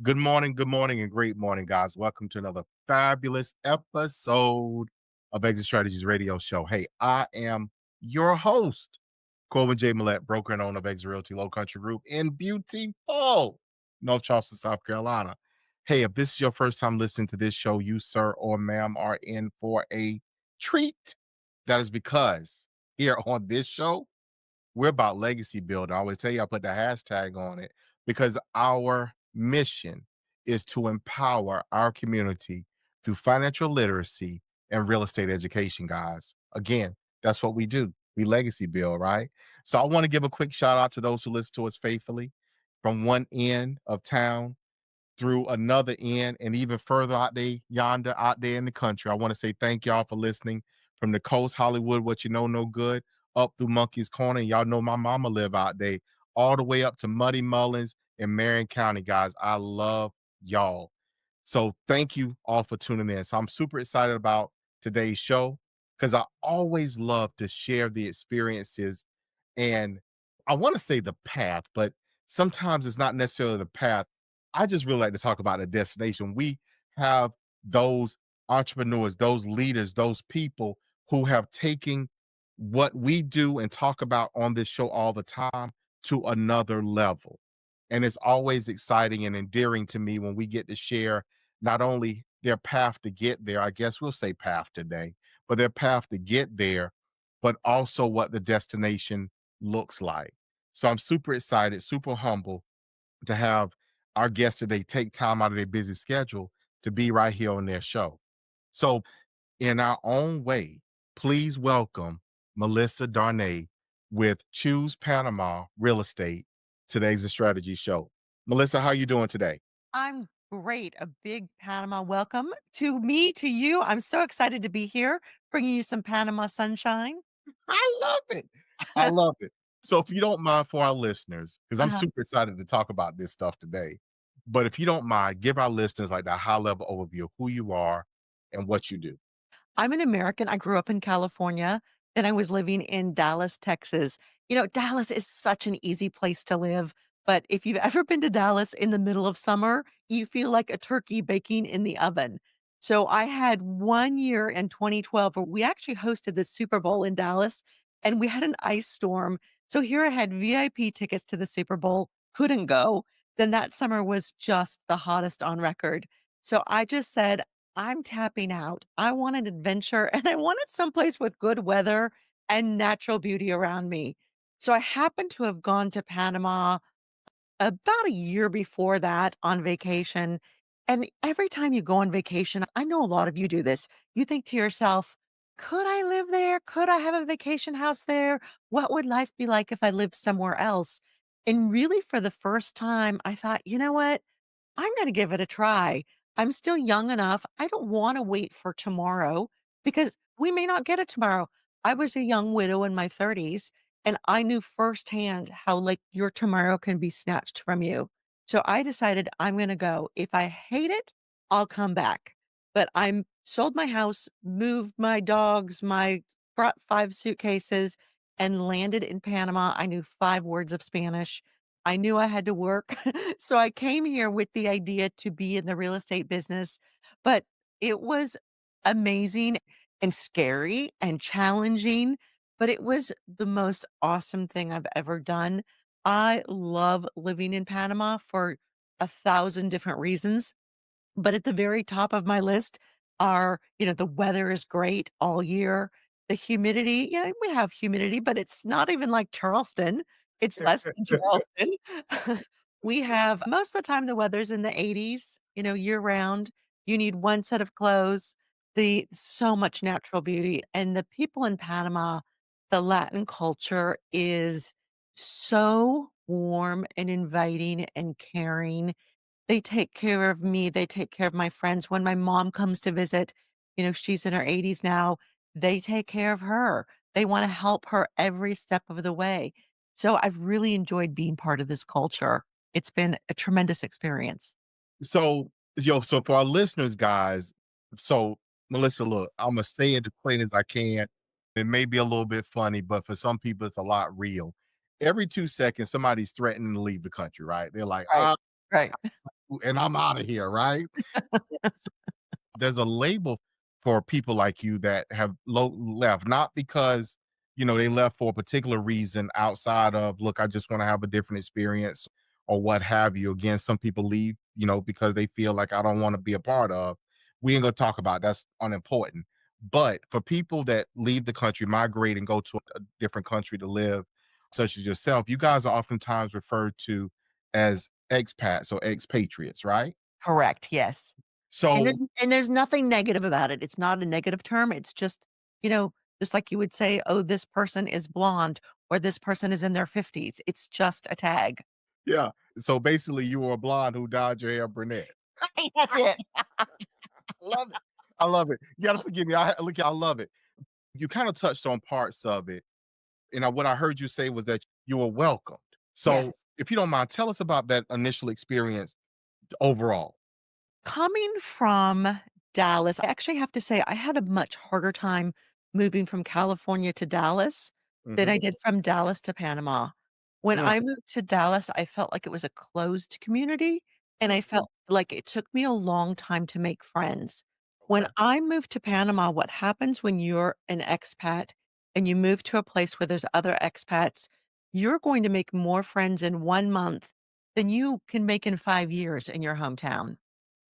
Good morning, and great morning, guys. Welcome to another fabulous episode of Exit Strategies Radio Show. Hey, I am your host, Corwyn J, Melette, broker and owner of Exit Realty Low Country Group in beautiful North Charleston, South Carolina. Hey, if this is your first time listening to this show, you, sir or ma'am, are in for a treat. That is because here on this show, we're about legacy building. I always tell you, I put the hashtag on it because our mission is to empower our community through financial literacy and real estate education, guys. Again, that's what we do. We legacy build, right? So I want to give a quick shout out to those who listen to us faithfully from one end of town through another end and even further out there yonder out there in the country. I want to say thank y'all for listening from the coast, Hollywood, what you know, no good, up through Monkey's Corner. Y'all know my mama live out there, all the way up to Muddy Mullins in Marion County, guys. I love y'all. So thank you all for tuning in. So I'm super excited about today's show because I always love to share the experiences and I want to say the path, but sometimes it's not necessarily the path. I just really like to talk about the destination. We have those entrepreneurs, those leaders, those people who have taken what we do and talk about on this show all the time to another level. And it's always exciting and endearing to me when we get to share not only their path to get there, I guess we'll say path today, but their path to get there, but also what the destination looks like. So I'm super excited, super humble to have our guests today take time out of their busy schedule to be right here on their show. So, in our own way, please welcome Melissa Darnay with Choose Panama Real Estate, today's the strategy show. Melissa, how are you doing today? I'm great. A big Panama welcome to me, to you. I'm so excited to be here, bringing you some Panama sunshine. I love it. I love it. So if you don't mind for our listeners, because I'm Uh-huh. super excited to talk about this stuff today, but if you don't mind, give our listeners like that high level overview of who you are and what you do. I'm an American. I grew up in California. Then I was living in Dallas, Texas. Dallas is such an easy place to live. But if you've ever been to Dallas in the middle of summer, you feel like a turkey baking in the oven. So I had 1 year in 2012 where we actually hosted the Super Bowl in Dallas and we had an ice storm. So here I had VIP tickets to the Super Bowl, couldn't go. Then that summer was just the hottest on record. So I just said, I'm tapping out. I want an adventure and I wanted someplace with good weather and natural beauty around me. So I happened to have gone to Panama about a year before that on vacation. And every time you go on vacation, I know a lot of you do this. You think to yourself, could I live there? Could I have a vacation house there? What would life be like if I lived somewhere else? And really, for the first time, I thought, you know what? I'm gonna give it a try. I'm still young enough. I don't wanna wait for tomorrow because we may not get it tomorrow. I was a young widow in my 30s, and I knew firsthand how, like, your tomorrow can be snatched from you. So I decided I'm gonna go. If I hate it, I'll come back. But I'm sold my house, moved my dogs, brought 5 suitcases, and landed in Panama. I knew 5 words of Spanish. I knew I had to work. So I came here with the idea to be in the real estate business, but it was amazing and scary and challenging, but it was the most awesome thing I've ever done. I love living in Panama for 1,000 different reasons. But at the very top of my list are, the weather is great all year. The humidity, we have humidity, but it's not even like Charleston. It's less than Charleston. We have most of the time the weather's in the 80s, year round. You need one set of clothes. The so much natural beauty and the people in Panama, the Latin culture is so warm and inviting and caring. They take care of me, they take care of my friends. When my mom comes to visit, she's in her 80s now, they take care of her. They wanna help her every step of the way. So I've really enjoyed being part of this culture. It's been a tremendous experience. So for our listeners, guys, so Melissa, look, I'm gonna say it as plain as I can. It may be a little bit funny, but for some people, it's a lot real. Every 2 seconds, somebody's threatening to leave the country, right? They're like, Right. Right. and I'm out of here, right? There's a label for people like you that have left, not because, they left for a particular reason outside of, look, I just want to have a different experience or what have you. Again, some people leave, because they feel like I don't want to be a part of. We ain't gonna talk about that's unimportant. But for people that leave the country, migrate and go to a different country to live, such as yourself, you guys are oftentimes referred to as expats or expatriates, right? Correct, yes. And So there's nothing negative about it. It's not a negative term. It's just, you know, just like you would say, "Oh, this person is blonde," or "This person is in their 50s." It's just a tag. yeah. So basically, you were a blonde who dyed your hair brunette. That's it. I love it. I love it. You gotta forgive me. I love it. You kind of touched on parts of it, and what I heard you say was that you were welcomed. So, Yes. if you don't mind, tell us about that initial experience overall. Coming from Dallas, I actually have to say I had a much harder time moving from California to Dallas than Hmm. I did from Dallas to Panama. When Mm, I moved to Dallas, I felt like it was a closed community, and I mhm. felt like it took me a long time to make friends. When Okay. I moved to Panama, what happens when you're an expat and you move to a place where there's other expats, you're going to make more friends in 1 month than you can make in 5 years in your hometown.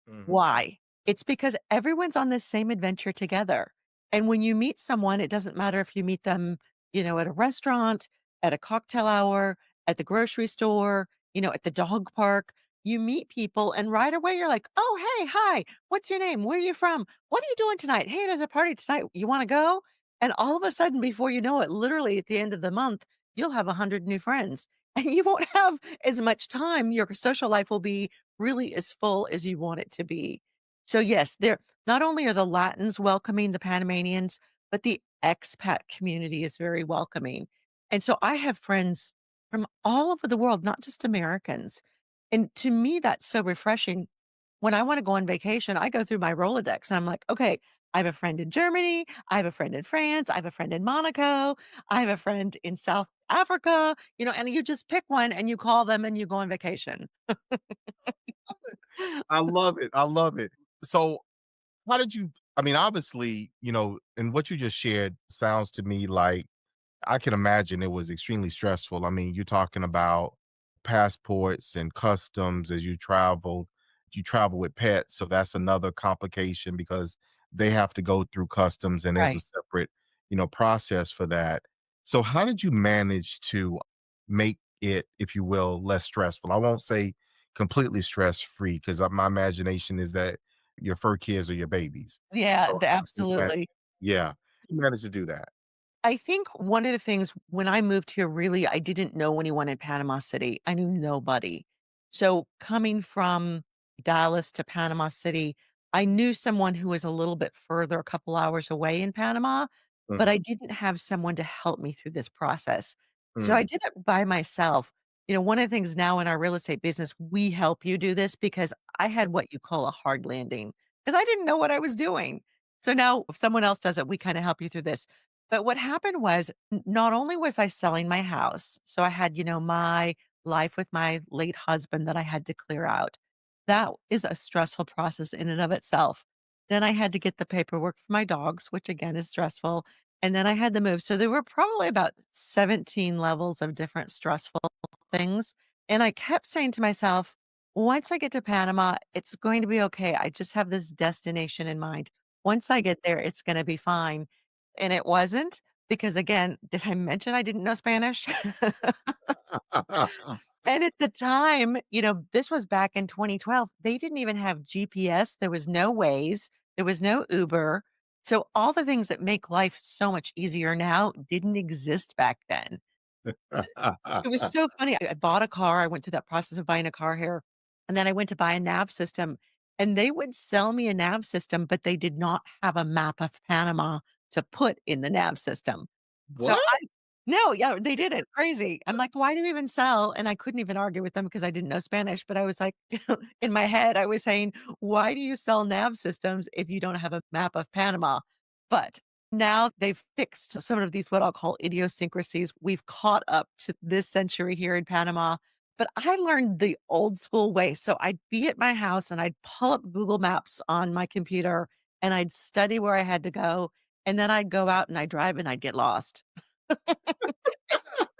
Hmm. Why? It's because everyone's on this same adventure together. And when you meet someone, it doesn't matter if you meet them, at a restaurant, at a cocktail hour, at the grocery store, at the dog park. You meet people, and right away you're like, oh, hey, hi, what's your name? Where are you from? What are you doing tonight? Hey, there's a party tonight. You want to go? And all of a sudden, before you know it, literally at the end of the month, you'll have 100 new friends. And you won't have as much time. Your social life will be really as full as you want it to be. So yes, there not only are the Latins welcoming the Panamanians, but the expat community is very welcoming. And so I have friends from all over the world, not just Americans. And to me, that's so refreshing. When I want to go on vacation, I go through my Rolodex and I'm like, okay, I have a friend in Germany. I have a friend in France. I have a friend in Monaco. I have a friend in South Africa, and you just pick one and you call them and you go on vacation. I love it. I love it. So, how did you? I mean, obviously, and what you just shared sounds to me like I can imagine it was extremely stressful. I mean, you're talking about passports and customs as you travel. You travel with pets, so that's another complication because they have to go through customs and there's a Right. separate, process for that. So how did you manage to make it, if you will, less stressful? I won't say completely stress free because my imagination is that your fur kids are your babies. Yeah, So how did you absolutely. yeah, you managed to do that. I think one of the things when I moved here, really, I didn't know anyone in Panama City. I knew nobody. So coming from Dallas to Panama City, I knew someone who was a little bit further, a couple hours away in Panama, but I Mhm. didn't have someone to help me through this process. So I Mm. did it by myself. One of the things now in our real estate business, we help you do this because I had what you call a hard landing because I didn't know what I was doing. So now if someone else does it, we kind of help you through this. But what happened was, not only was I selling my house, so I had, my life with my late husband that I had to clear out. That is a stressful process in and of itself. Then I had to get the paperwork for my dogs, which again is stressful. And then I had to move. So there were probably about 17 levels of different stressful things. And I kept saying to myself, once I get to Panama, it's going to be okay. I just have this destination in mind. Once I get there, it's going to be fine. And it wasn't because, again, did I mention I didn't know Spanish? And at the time, this was back in 2012, they didn't even have GPS, there was no Waze, there was no Uber. So all the things that make life so much easier now didn't exist back then. It was so funny. I bought a car, I went through that process of buying a car here, and then I went to buy a nav system, and they would sell me a nav system, but they did not have a map of Panama to put in the nav system. So What? I No, yeah, they did it, crazy. I'm like, "Why do you even sell?" And I couldn't even argue with them because I didn't know Spanish, but I was like, in my head, I was saying, "Why do you sell nav systems if you don't have a map of Panama?" But now they've fixed some of these, what I'll call idiosyncrasies. We've caught up to this century here in Panama, but I learned the old school way. So I'd be at my house and I'd pull up Google Maps on my computer and I'd study where I had to go. And then I'd go out and I'd drive and I'd get lost.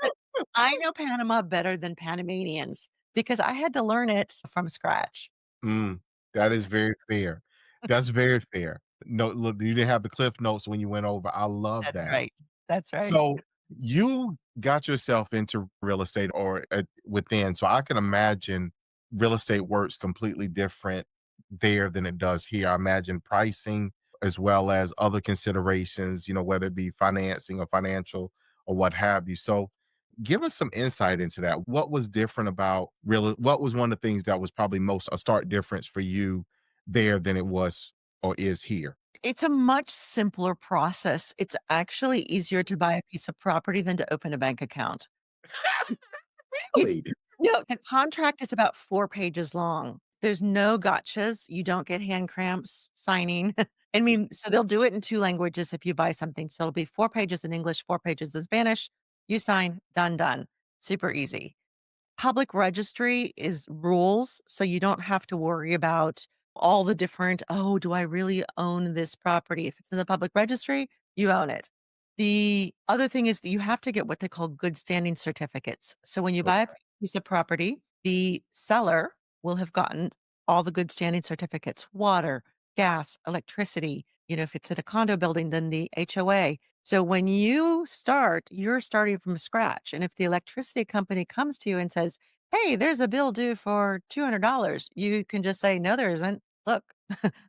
But I know Panama better than Panamanians because I had to learn it from scratch. Mm, that is very fair. That's very fair. No, look, you didn't have the cliff notes when you went over. I love That's that. right. That's right. So you got yourself into real estate or within. So I can imagine real estate works completely different there than it does here. I imagine pricing as well as other considerations, whether it be financing or financial or what have you. So give us some insight into that. What was different about what was one of the things that was probably most a stark difference for you there than it was or is here? It's a much simpler process. It's actually easier to buy a piece of property than to open a bank account. It's Really? no, the contract is about 4 pages long. There's no gotchas. You don't get hand cramps signing. I mean, so they'll do it in 2 languages if you buy something. So it'll be 4 pages in English, 4 pages in Spanish. You sign, done, done. Super easy. Public registry is rules, so you don't have to worry about all the different, "Oh, do I really own this property?" If it's in the public registry, you own it. The other thing is that you have to get what they call good standing certificates. So when you buy a Okay. piece of property, the seller will have gotten all the good standing certificates, water, gas, electricity. If it's in a condo building, then the HOA. So when you start, you're starting from scratch. And if the electricity company comes to you and says, "Hey, there's a bill due for $200," you can just say, "No, there isn't. Look,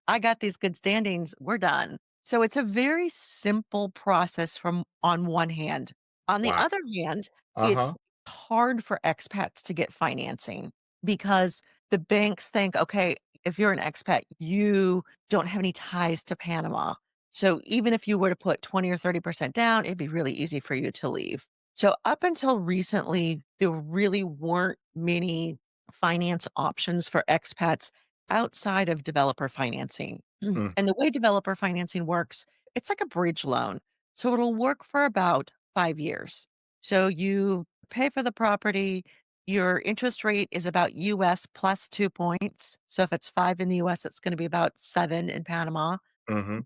I got these good standings. We're done." So it's a very simple process from on one hand. On the Wow. other hand, Uh-huh. it's hard for expats to get financing because the banks think, okay, if you're an expat, you don't have any ties to Panama. So even if you were to put 20 or 30% down, it'd be really easy for you to leave. So up until recently, there really weren't many finance options for expats outside of developer financing. Mm, And the way developer financing works, it's like a bridge loan. So it'll work for about 5 years. So you pay for the property, your interest rate is about US plus 2 points. So if it's 5 in the US, it's going to be about 7 in Panama. mhm,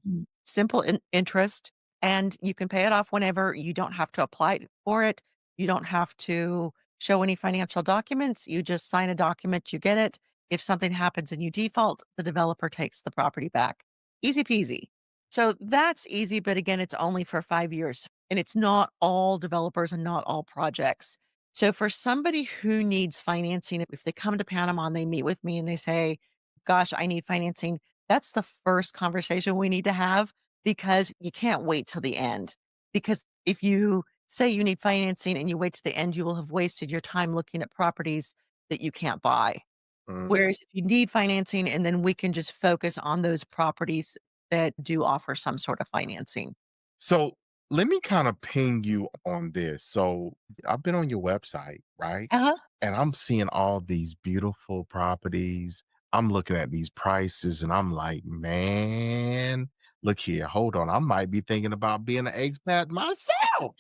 Simple interest, and you can pay it off whenever. You don't have to apply for it. You don't have to show any financial documents. You just sign a document, you get it. If something happens and you default, the developer takes the property back. Easy peasy. So that's easy, but again, it's only for 5 years, and it's not all developers and not all projects. So for somebody who needs financing, if they come to Panama and they meet with me and they say, "Gosh, I need financing," that's the first conversation we need to have because you can't wait till the end. Because if you say you need financing and you wait to the end, you will have wasted your time looking at properties that you can't buy. mm. Whereas if you need financing, and then we can just focus on those properties that do offer some sort of financing. So let me kind of ping you on this. So I've been on your website, right? Uh-huh. And I'm seeing all these beautiful properties. I'm looking at these prices and I'm like, man, look here, hold on. I might be thinking about being an expat myself.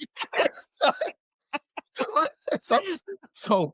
so, so, so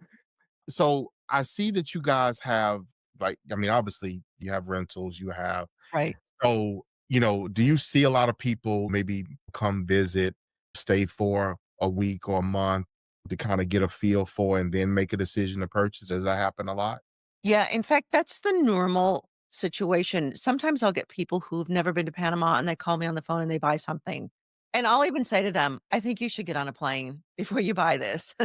so I see that you guys have like, I mean, obviously you have rentals, you have Right. so, do you see a lot of people maybe come visit, stay for a week or a month to kind of get a feel for and then make a decision to purchase? Does that happen a lot? Yeah, in fact, that's the normal situation. Sometimes I'll get people who've never been to Panama and they call me on the phone and they buy something. And I'll even say to them, "I think you should get on a plane before you buy this."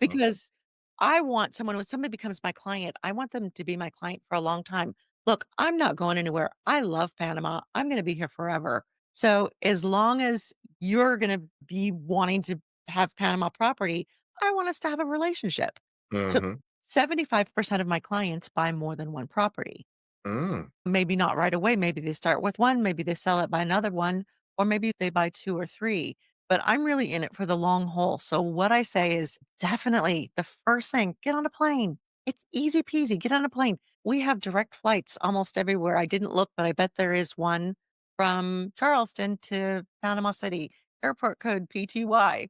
Uh, Because I want someone when somebody becomes my client, I want them to be my client for a long time. Look, I'm not going anywhere. I love Panama. I'm going to be here forever. So as long as you're going to be wanting to have Panama property, I want us to have a relationship. So mhm, 75% of my clients buy more than one property. mm, Maybe not right away. Maybe they start with one, maybe they sell it, buy another one, or maybe they buy 2 or 3. But I'm really in it for the long haul. So what I say is definitely the first thing, get on a plane. It's easy peasy. Get on a plane. We have direct flights almost everywhere. I didn't look, but I bet there is one from Charleston to Panama City, airport code PTY.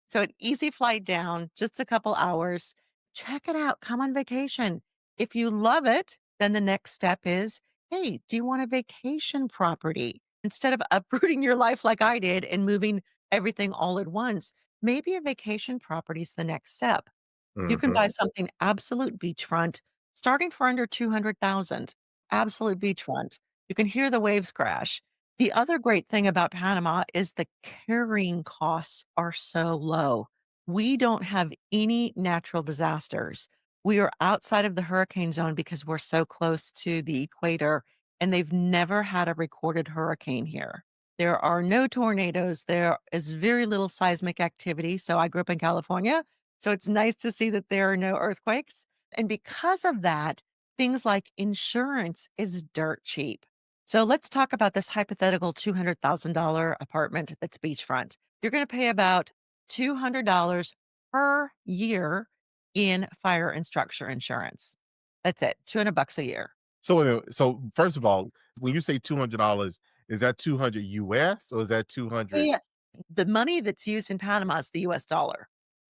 So an easy flight down, just a couple hours. check it out. Come on vacation. If you love it, then the next step is, hey, do you want a vacation property? Instead of uprooting your life like I did and moving everything all at once, maybe a vacation property is the next step. You can Mhm. buy something absolute beachfront starting for under 200,000. Absolute beachfront. You can hear the waves crash. The other great thing about Panama is the carrying costs are so low. We don't have any natural disasters. We are outside of the hurricane zone because we're so close to the equator, and they've never had a recorded hurricane here. There are no tornadoes. There is very little seismic activity. So I grew up in California. So it's nice to see that there are no earthquakes. And because of that, things like insurance is dirt cheap. So let's talk about this hypothetical $200,000 apartment that's beachfront. You're going to pay about $200 per year in fire and structure insurance. That's it, 200 bucks a year. So, so first of all, when you say $200, is that 200 US or is that 200? Yeah. The money that's used in Panama is the US dollar.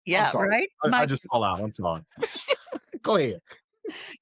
I'm Yeah, sorry. right? I My just fall out. I'm sorry. Go ahead.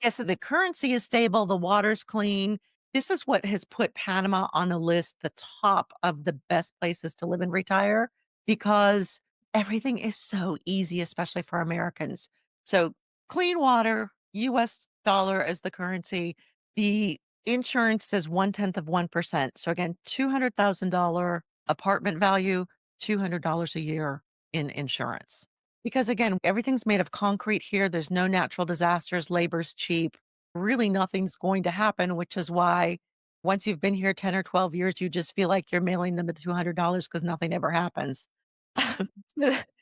Yeah, so the currency is stable, the water's clean. This is what has put Panama on the list, the top of the best places to live and retire, because everything is so easy, especially for Americans. So clean water, US dollar as the currency. The insurance says 1/10 of 1%. So again, $200,000 apartment value, $200 a year in insurance. Because again, everything's made of concrete here. There's no natural disasters. Labor's cheap. Really, nothing's going to happen, which is why once you've been here 10 or 12 years, you just feel like you're mailing them the $200 because nothing ever happens.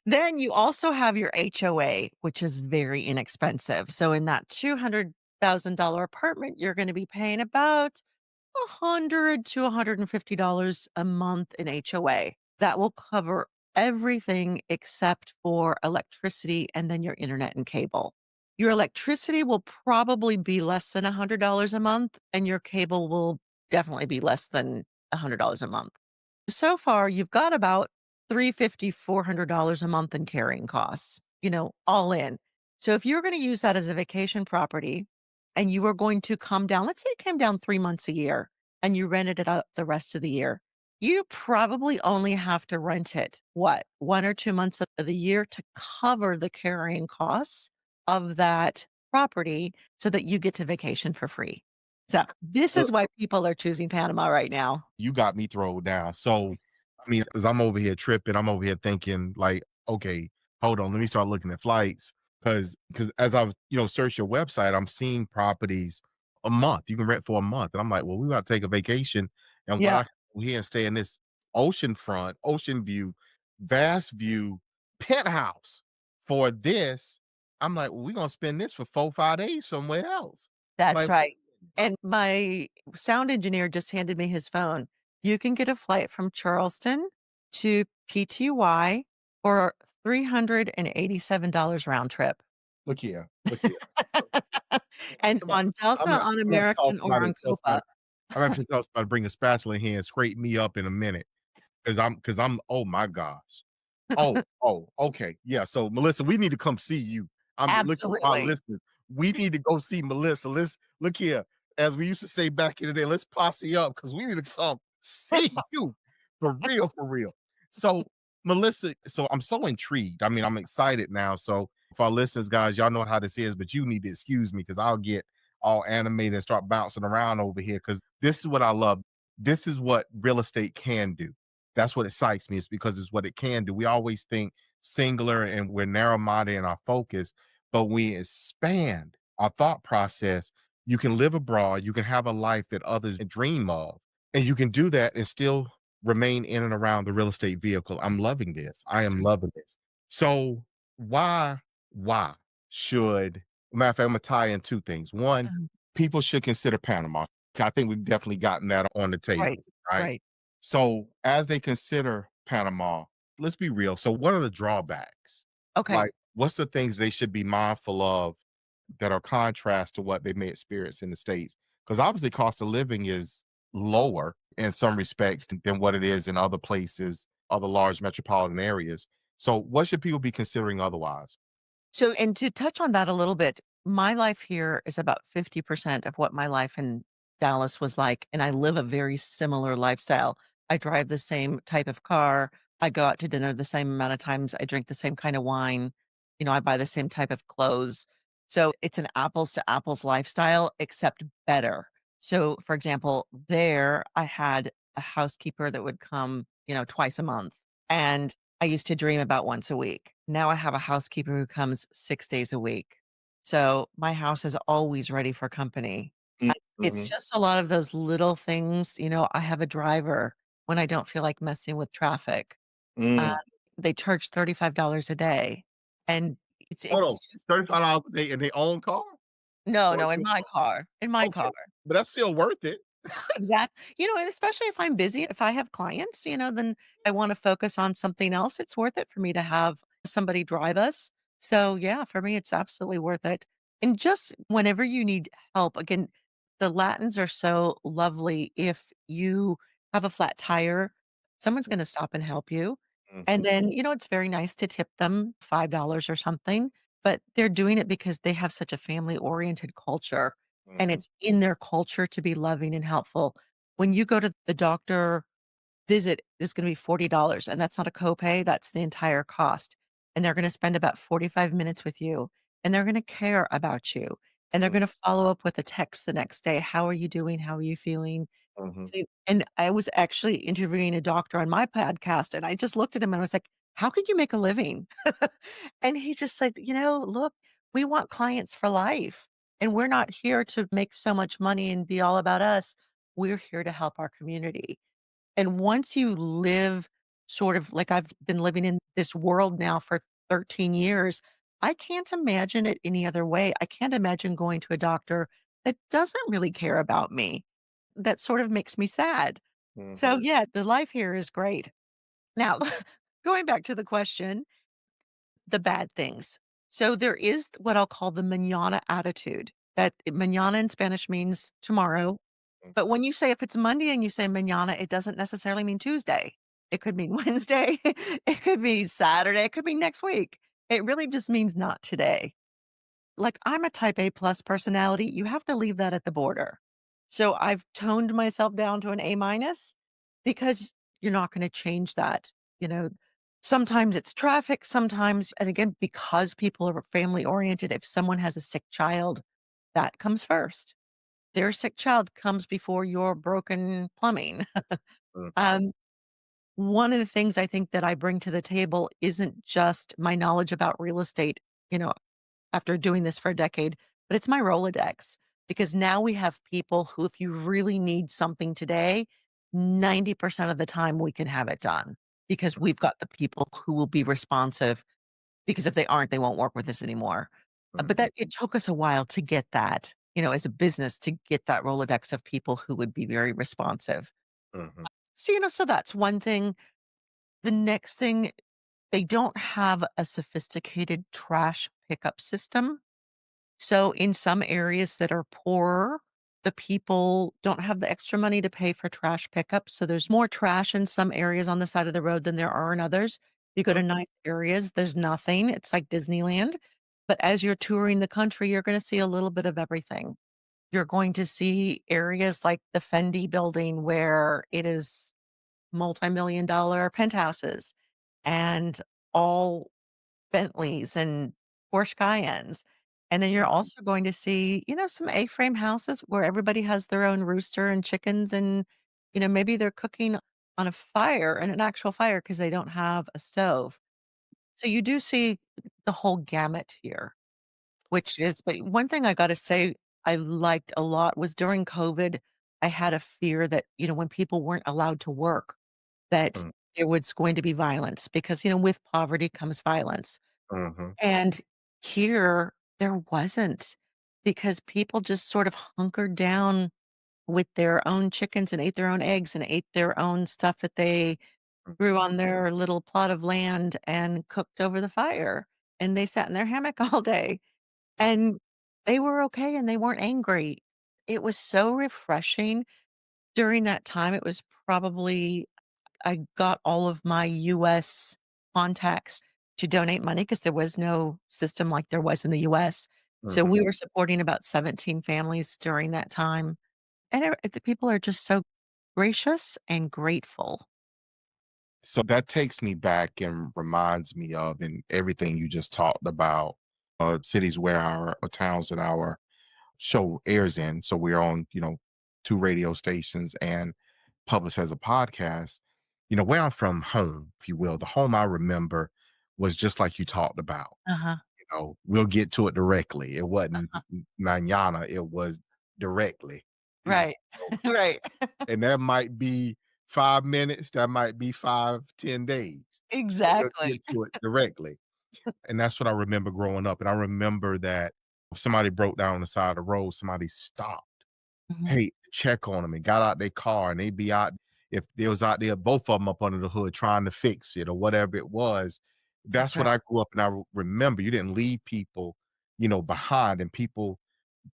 Then you also have your HOA, which is very inexpensive. So in that $200,000 apartment, you're going to be paying about 100 to $150 a month in HOA. That will cover everything except for electricity and then your internet and cable. Your electricity will probably be less than $100 a month, and your cable will definitely be less than $100 a month. So far, you've got about $350, $400 a month in carrying costs, all in. So if you're going to use that as a vacation property and you were going to come down, let's say it came down 3 months a year and you rented it out the rest of the year, you probably only have to rent it, what, 1 or 2 months of the year to cover the carrying costs of that property so that you get to vacation for free. So this is why people are choosing Panama right now. You got me thrown down. So, I mean, as I'm over here tripping, I'm over here thinking like, okay, hold on, let me start looking at flights because as I've searched your website, I'm seeing properties a month. You can rent for a month, and I'm like, well, we got to take a vacation, and what Yeah. I can do here and stay in this ocean front, ocean view, vast view penthouse for this. I'm like, well, we're gonna spend this for 4 5 days somewhere else. That's Like, right. And my sound engineer just handed me his phone. You can get a flight from Charleston to PTY for $387 round trip. look here. And I'm on Delta, gonna on I'm gonna call American, or somebody on and tell Copa. somebody I'm gonna have to tell somebody to bring a spatula in here and scrape me up in a minute, because I'm oh my gosh. Okay, yeah, so, Melissa, we need to come see you. Look at my Absolutely. listeners, we need to go see Melissa. Let's look here, as we used to say back in the day, let's posse up because we need to come see you for real, for real. So, Melissa, so I'm so intrigued. I mean, I'm excited now. So, for our listeners, guys, y'all know how this is, but you need to excuse me because I'll get all animated and start bouncing around over here because this is what I love. This is what real estate can do. That's what excites me. It's because it's what it can do. We always think singular and we're narrow minded in our focus, but we expand our thought process. You can live abroad, you can have a life that others dream of, and you can do that and still remain in and around the real estate vehicle. I'm loving this. I That's am right. loving this. So, why should, matter of fact, I'm gonna tie in two things. One, Mhm. people should consider Panama. I think we've definitely gotten that on the Right. table, right? Right. So as they consider Panama, let's be real. So what are the drawbacks? Okay. Like, what's the things they should be mindful of that are contrast to what they may experience in the States? Because obviously cost of living is lower in some respects than what it is in other places, other large metropolitan areas. So what should people be considering otherwise? So, and to touch on that a little bit, my life here is about 50% of what my life in Dallas was like, and I live a very similar lifestyle. I drive the same type of car. I go out to dinner the same amount of times. I drink the same kind of wine. I buy the same type of clothes. So it's an apples to apples lifestyle, except better. So, for example, there I had a housekeeper that would come, twice a month. And I used to dream about once a week. Now I have a housekeeper who comes 6 days a week. So my house is always ready for company. Mm, It's mhm, just a lot of those little things, I have a driver when I don't feel like messing with traffic. Uh, mm. they charge $35 a day, and Hold it's on, just $35 a day in their own car? no, Or no, in your my car? car, in my Okay, car. but that's still worth it. And especially if I'm busy, if I have clients, then I wanna focus on something else, it's worth it for me to have somebody drive us. So, yeah, for me, it's absolutely worth it. And just whenever you need help, again, the Latins are so lovely. If you have a flat tire, someone's gonna stop and help you. And Mhm, then, it's very nice to tip them $5 or something, but they're doing it because they have such a family-oriented culture. And mhm, it's in their culture to be loving and helpful. When you go to the doctor visit is gonna be $40, and that's not a copay, that's the entire cost, and they're gonna spend about 45 minutes with you, and they're gonna care about you, and they're mm, gonna follow up with a text the next day, "How are you doing? How are you feeling?" mhm, And I was actually interviewing a doctor on my podcast, and I just looked at him and I was like, "How could you make a living?" And he just said, "Look, we want clients for life, and we're not here to make so much money and be all about us. We're here to help our community." And once you live sort of like I've been living in this world now for 13 years, I can't imagine it any other way. I can't imagine going to a doctor that doesn't really care about me. That sort of makes me sad. So, mhm, yeah, the life here is great. Now, going back to the question, the bad things. So, there is what I'll call the mañana attitude. That mañana in Spanish means tomorrow, mm, but when you say if it's Monday and you say mañana, it doesn't necessarily mean Tuesday. It could mean Wednesday, it could be Saturday, it could be next week. It really just means not today. Like, I'm a type A plus personality, you have to leave that at the border. So, I've toned myself down to an A minus because you're not gonna change that, you know? Sometimes it's traffic, sometimes and again, because people are family oriented, if someone has a sick child, that comes first. Their sick child comes before your broken plumbing. mhm, Um, one of the things I think that I bring to the table isn't just my knowledge about real estate, you know, after doing this for a decade, but it's my Rolodex because now we have people who, if you really need something today, 90% of the time we can have it done because we've got the people who will be responsive because if they aren't, they won't work with us anymore. But mhm, that it took us a while to get that, as a business to get that Rolodex of people who would be very responsive. mhm, So, so that's one thing. The next thing, they don't have a sophisticated trash pickup system. So, in some areas that are poorer, the people don't have the extra money to pay for trash pickup. So, there's more trash in some areas on the side of the road than there are in others. You go to okay, nice areas, there's nothing. It's like Disneyland. But as you're touring the country, you're going to see a little bit of everything. You're going to see areas like the Fendi building where it is multi-million dollar penthouses and all Bentleys and Porsche Cayennes. And then you're mm, also going to see, some A-frame houses where everybody has their own rooster and chickens and, maybe they're cooking on a fire, and an actual fire because they don't have a stove. So you do see the whole gamut here, which is but one thing I gotta say I liked a lot was during COVID, I had a fear that, when people weren't allowed to work, that mm, there was going to be violence because, with poverty comes violence. mhm, And here, there wasn't because people just sort of hunkered down with their own chickens and ate their own eggs and ate their own stuff that they mm, grew on their little plot of land and cooked over the fire. And they sat in their hammock all day and they were okay and they weren't angry. It was so refreshing during that time. It was probably I got all of my US contacts to donate money because there was no system like there was in the US. So we Mhm. were supporting about 17 families during that time, and the people are just so gracious and grateful. So that takes me back and reminds me of and everything you just talked about, cities where our or towns that our show airs in. So we're on, two radio stations and published as a podcast. Where I'm from, home, if you will, the home I remember was just like you talked about. Uh-huh, We'll get to it directly. It wasn't uh-huh. manana, it was directly. Right. So, Right. and that might be 5 minutes, that might be 5, 10 days. But we'll Exactly. get to it directly. And that's what I remember growing up. And I remember that if somebody broke down on the side of the road, somebody stopped, Mhm. hey, check on them and got out their car and they'd be out if they was out there, both of them up under the hood trying to fix it or whatever it was. That's That's what right. I grew up and I remember. You didn't leave people, behind and people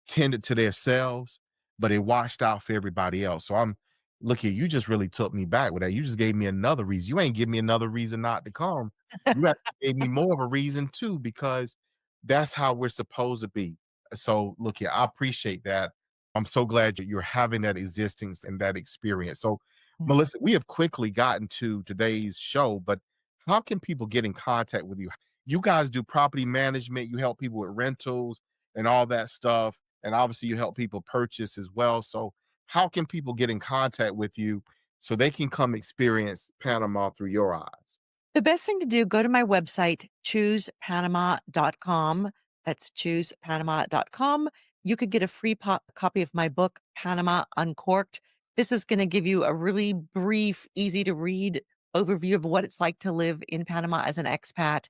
tended to themselves, but they watched out for everybody else. So I'm look here, you just really took me back with that. You just gave me another reason. You ain't give me another reason not to come. You actually gave me more of a reason too, because that's how we're supposed to be. So look here, I appreciate that. I'm so glad that you're having that existence and that experience. So, Mm. Melissa, we have quickly gotten to today's show, but how can people get in contact with you? You guys do property management, you help people with rentals and all that stuff. And obviously, you help people purchase as well. So, how can people get in contact with you so they can come experience Panama through your eyes? The best thing to do, go to my website, choosepanama.com. That's choosepanama.com. You could get a free copy of my book, Panama Uncorked. This is going to give you a really brief, easy to read overview of what it's like to live in Panama as an expat.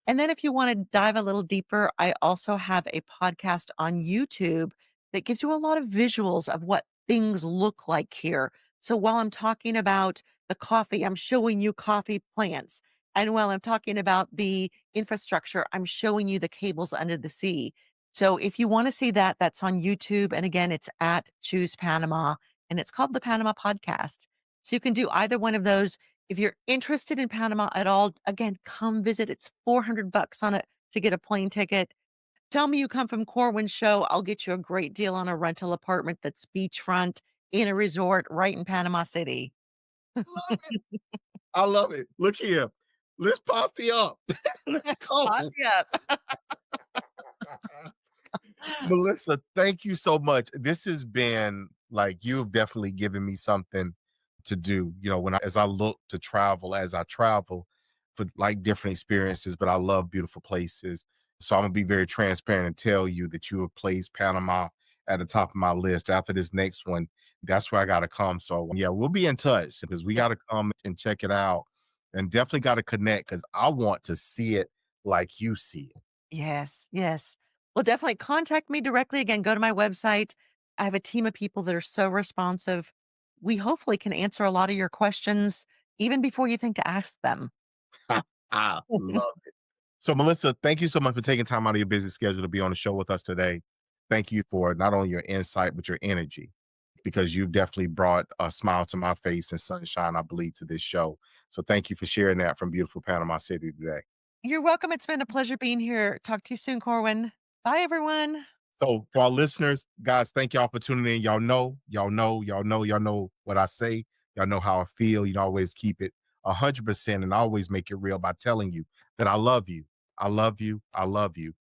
And then if you want to dive a little deeper, I also have a podcast on YouTube that gives you a lot of visuals of what things look like here. So while I'm talking about the coffee, I'm showing you coffee plants. And while I'm talking about the infrastructure, I'm showing you the cables under the sea. So if you want to see that, that's on YouTube. And again, it's at Choose Panama and it's called the Panama Podcast. So you can do either one of those. If you're interested in Panama at all, again, come visit. It's $400 on it to get a plane ticket. Tell me you come from Corwyn Show. I'll get you a great deal on a rental apartment that's beachfront in a resort right in Panama City. Love it. I love it. Look here. Let's posse up. Let's go. Posse up. Melissa, thank you so much. This has been like you've definitely given me something to do. As I look to travel, as I travel for like different experiences, but I love beautiful places. So I'm gonna be very transparent and tell you that you have placed Panama at the top of my list. After this next one, that's where I gotta come. So yeah, we'll be in touch because we Yeah. gotta come and check it out and definitely gotta connect because I want to see it like you see it. Yes, yes. Well, definitely contact me directly. Again, go to my website. I have a team of people that are so responsive. We hopefully can answer a lot of your questions even before you think to ask them. I love it. So, Melissa, thank you so much for taking time out of your busy schedule to be on the show with us today. Thank you for not only your insight, but your energy, because you've definitely brought a smile to my face and sunshine, I believe, to this show. So, thank you for sharing that from beautiful Panama City today. You're welcome. It's been a pleasure being here. Talk to you soon, Corwin. Bye, everyone. So, for our listeners, guys, thank y'all for tuning in. Y'all know what I say. Y'all know how I feel. You always keep it 100% and always make it real by telling you that I love you. I love you. I love you.